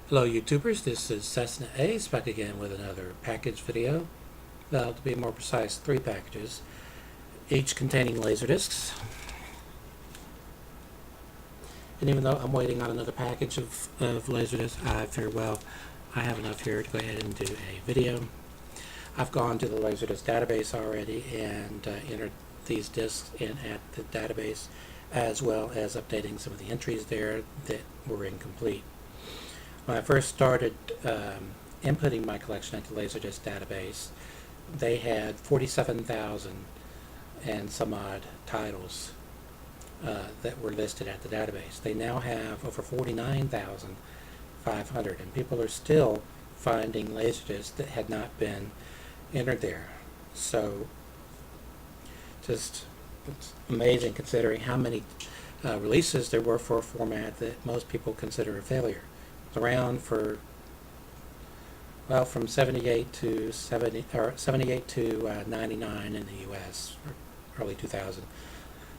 Hello YouTubers, this is Cessnaace back again with another package video. To be more precise, 3 packages, each containing LaserDiscs. And even though I'm waiting on another package of LaserDiscs, I figured, well, I have enough here to go ahead and do a video. I've gone to the LaserDisc database already and entered these discs in at the database, as well as updating some of the entries there that were incomplete. When I first started inputting my collection at the LaserDisc database, they had 47,000 and some odd titles that were listed at the database. They now have over 49,500, and people are still finding LaserDiscs that had not been entered there. So just it's amazing considering how many releases there were for a format that most people consider a failure. Around for, well, from 78 to 70 or 78 to 99 in the U.S. early 2000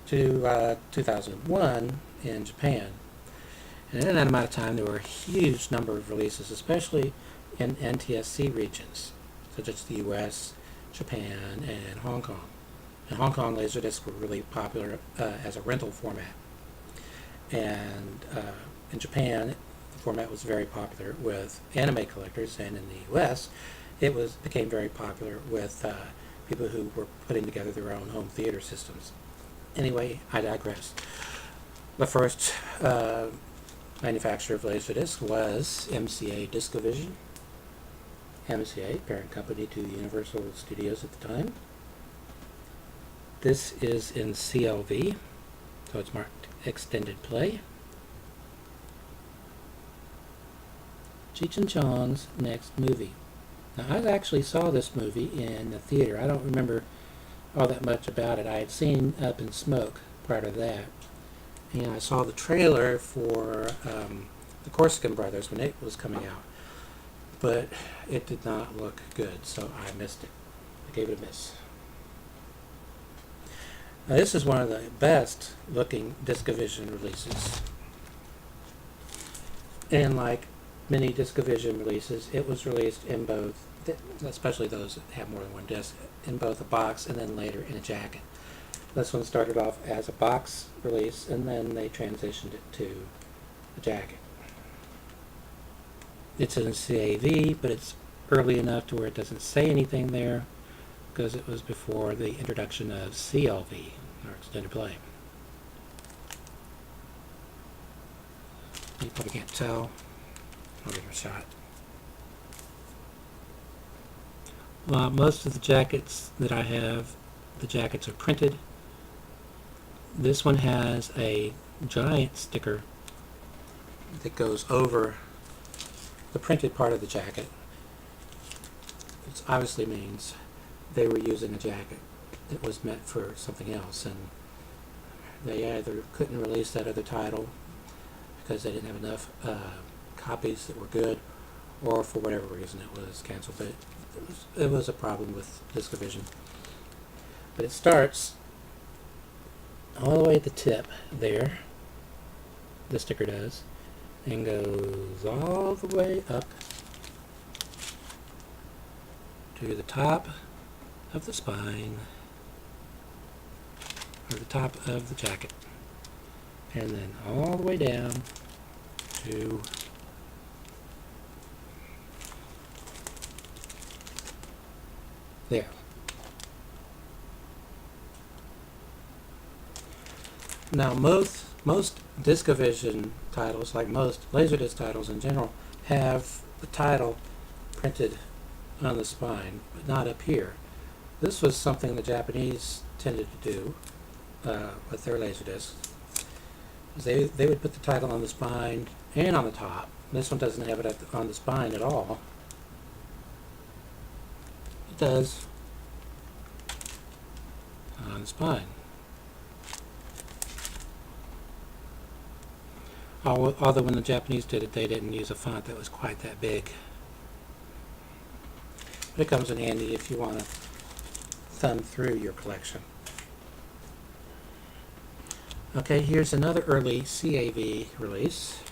to 2001 in Japan, and in that amount of time there were a huge number of releases, especially in NTSC regions such as the U.S., Japan, and Hong Kong. In Hong Kong, LaserDiscs were really popular as a rental format, and in Japan the format was very popular with anime collectors, and in the U.S. it became very popular with people who were putting together their own home theater systems. Anyway, I digress. The first manufacturer of LaserDisc was MCA Discovision. MCA, parent company to Universal Studios at the time. This is in CLV, so it's marked Extended Play. Cheech and Chong's Next Movie. Now, I actually saw this movie in the theater. I don't remember all that much about it. I had seen Up in Smoke prior to that, and I saw the trailer for the Corsican Brothers when it was coming out, but it did not look good, so I missed it. I gave it a miss. Now, this is one of the best looking Discovision releases, and like many Discovision releases, it was released in both, especially those that have more than one disc, in both a box and then later in a jacket. This one started off as a box release, and then they transitioned it to a jacket. It's in CAV, but it's early enough to where it doesn't say anything there, because it was before the introduction of CLV, or Extended Play. You probably can't tell. I'll give it a shot. Most of the jackets that I have, the jackets are printed. This one has a giant sticker that goes over the printed part of the jacket. It obviously means they were using a jacket that was meant for something else, and they either couldn't release that other title because they didn't have enough copies that were good, or for whatever reason it was canceled. But it was a problem with Discovision. But it starts all the way at the tip there, the sticker does, and goes all the way up to the top of the spine, or the top of the jacket, and then all the way down to there. Now, most Discovision titles, like most LaserDisc titles in general, have the title printed on the spine, but not up here. This was something the Japanese tended to do with their LaserDiscs. They would put the title on the spine and on the top. This one doesn't have it on the spine at all. It does on the spine. Although when the Japanese did it, they didn't use a font that was quite that big. But it comes in handy if you want to thumb through your collection. Okay, here's another early CAV release.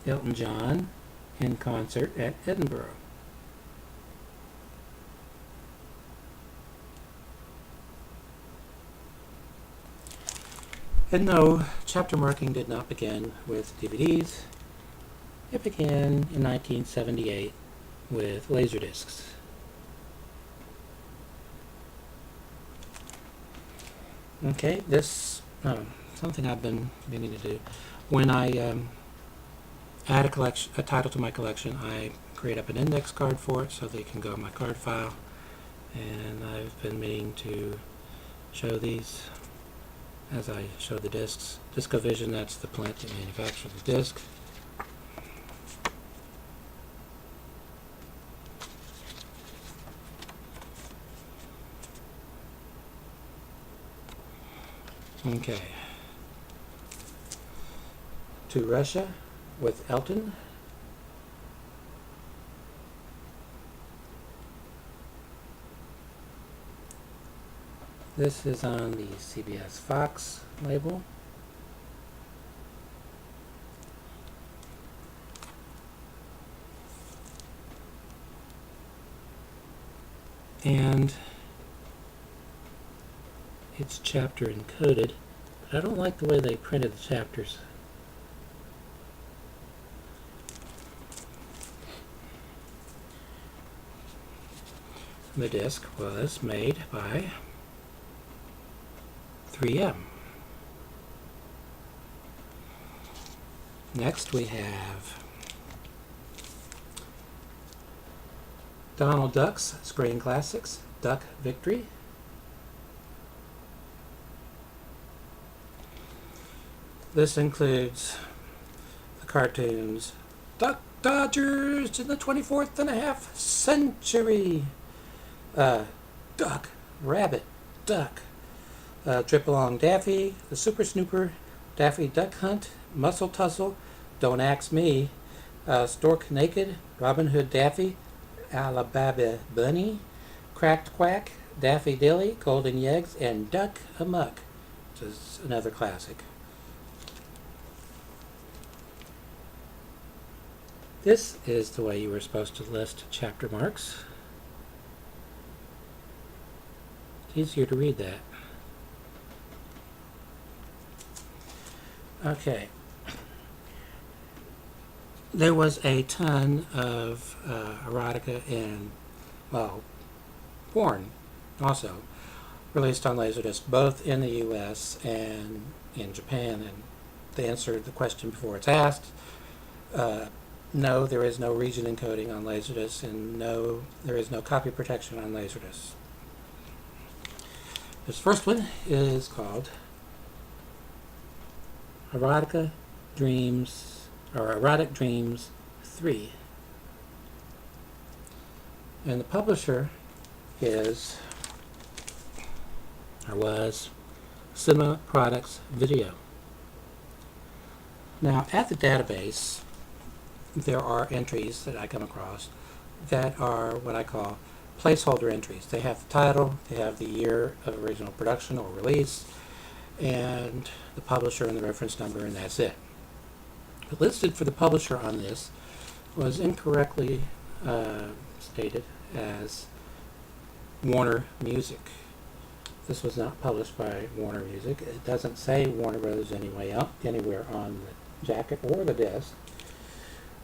Elton John in concert at Edinburgh. And no, chapter marking did not begin with DVDs. It began in 1978 with LaserDiscs. Okay, this something I've been meaning to do. When I add a title to my collection, I create up an index card for it so they can go in my card file. And I've been meaning to show these as I show the discs. DiscoVision, that's the plant that manufactures the disc. Okay. To Russia with Elton. This is on the CBS Fox label. And it's chapter encoded, but I don't like the way they printed the chapters. The disc was made by 3M. Next we have Donald Duck's Screen Classics, Duck Victory. This includes the cartoons Duck Dodgers in the 24th and a half century, Duck, Rabbit, Duck, Trip Along Daffy, The Super Snooper, Daffy Duck Hunt, Muscle Tussle, Don't Ax Me, Stork Naked, Robin Hood Daffy, Alabama Bunny, Cracked Quack, Daffy Dilly, Golden Yeggs, and Duck Amuck, which is another classic. This is the way you were supposed to list chapter marks. It's easier to read that. Okay. There was a ton of erotica and, well, porn also released on LaserDisc, both in the US and in Japan. And to answer the question before it's asked, no, there is no region encoding on LaserDisc, and no, there is no copy protection on LaserDisc. This first one is called Erotica Dreams, or Erotic Dreams 3. And the publisher is, or was, Cinema Products Video. Now, at the database, there are entries that I come across that are what I call placeholder entries. They have the title, they have the year of original production or release, and the publisher and the reference number, and that's it. But listed for the publisher on this was incorrectly stated as Warner Music. This was not published by Warner Music. It doesn't say Warner Brothers anywhere on the jacket or the disc.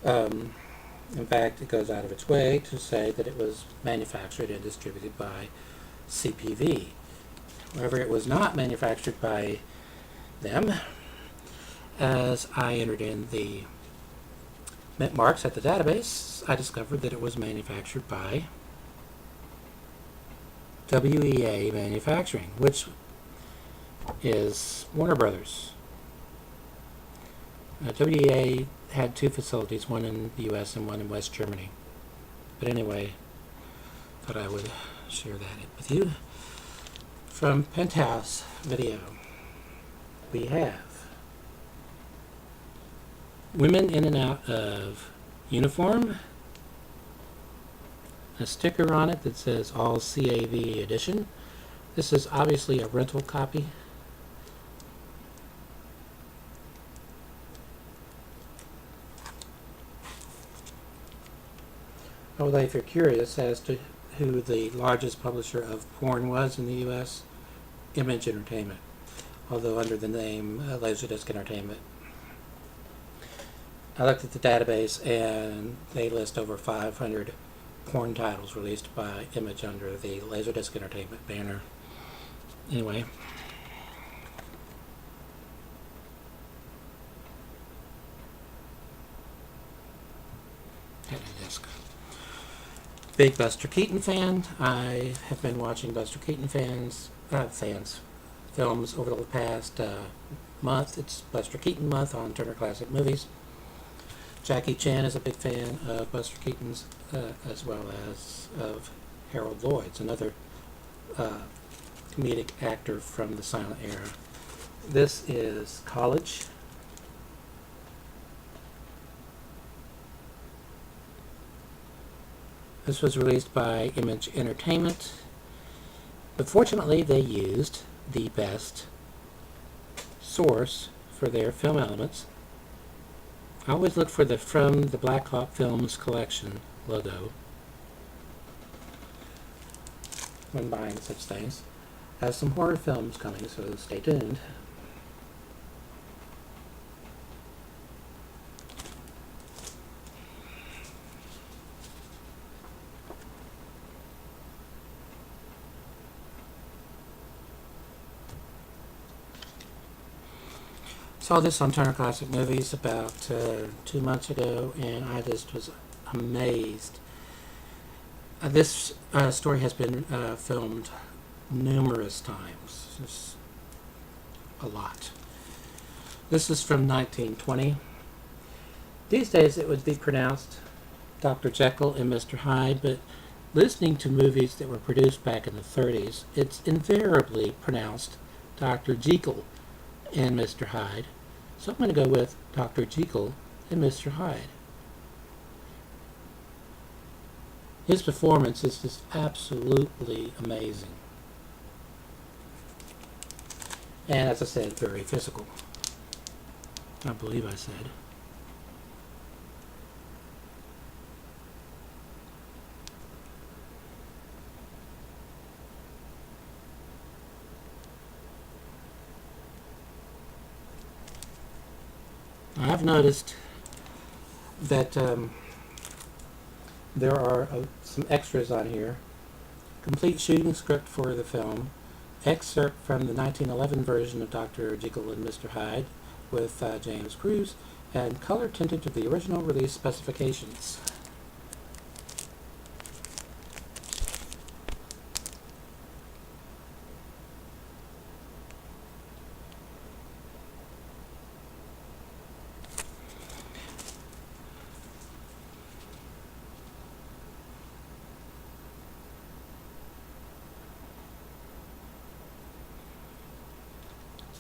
In fact, it goes out of its way to say that it was manufactured and distributed by CPV. However, it was not manufactured by them. As I entered in the mint marks at the database, I discovered that it was manufactured by WEA Manufacturing, which is Warner Brothers. WEA had two facilities, one in the US and one in West Germany. But anyway, thought I would share that with you. From Penthouse Video, we have women in and out of uniform, a sticker on it that says All CAV Edition. This is obviously a rental copy. Although if you're curious as to who the largest publisher of porn was in the U.S., Image Entertainment, although under the name LaserDisc Entertainment. I looked at the database and they list over 500 porn titles released by Image under the LaserDisc Entertainment banner. Anyway. Disc. Big Buster Keaton fan. I have been watching Buster Keaton films over the past month. It's Buster Keaton month on Turner Classic Movies. Jackie Chan is a big fan of Buster Keaton's, as well as of Harold Lloyd's, another comedic actor from the silent era. This is College. This was released by Image Entertainment, but fortunately they used the best source for their film elements. I always look for the From the Black Hawk Films Collection logo when buying such things. Has some horror films coming, so stay tuned. Saw this on Turner Classic Movies about 2 months ago, and I just was amazed. This story has been filmed numerous times, just a lot. This is from 1920. These days it would be pronounced Dr. Jekyll and Mr. Hyde, but listening to movies that were produced back in the 30s, it's invariably pronounced Dr. Jekyll and Mr. Hyde. So I'm going to go with Dr. Jekyll and Mr. Hyde. His performance is just absolutely amazing. And as I said, very physical. I believe I said. I've noticed that there are some extras on here. Complete shooting script for the film. Excerpt from the 1911 version of Dr. Jekyll and Mr. Hyde with James Cruise, and color tinted to the original release specifications.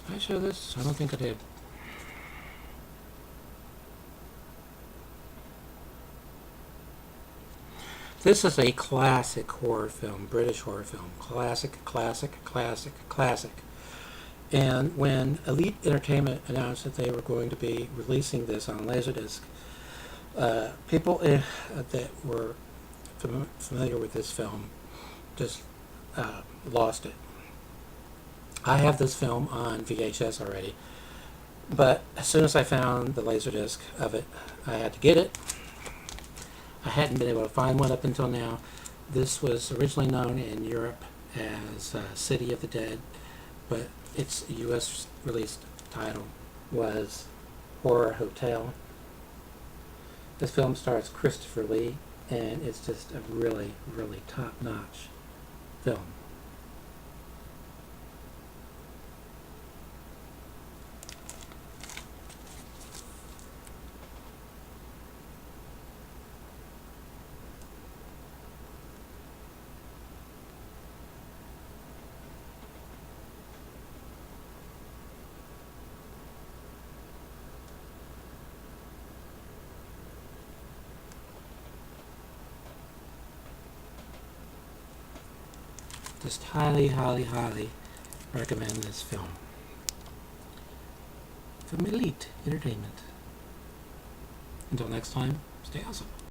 Did I show this? I don't think I did. This is a classic horror film, British horror film. Classic, classic, classic, classic. And when Elite Entertainment announced that they were going to be releasing this on LaserDisc, people that were familiar with this film just lost it. I have this film on VHS already, but as soon as I found the LaserDisc of it, I had to get it. I hadn't been able to find one up until now. This was originally known in Europe as City of the Dead, but its U.S. released title was Horror Hotel. This film stars Christopher Lee, and it's just a really, really top-notch film. Just highly, highly, highly recommend this film. From Elite Entertainment. Until next time, stay awesome.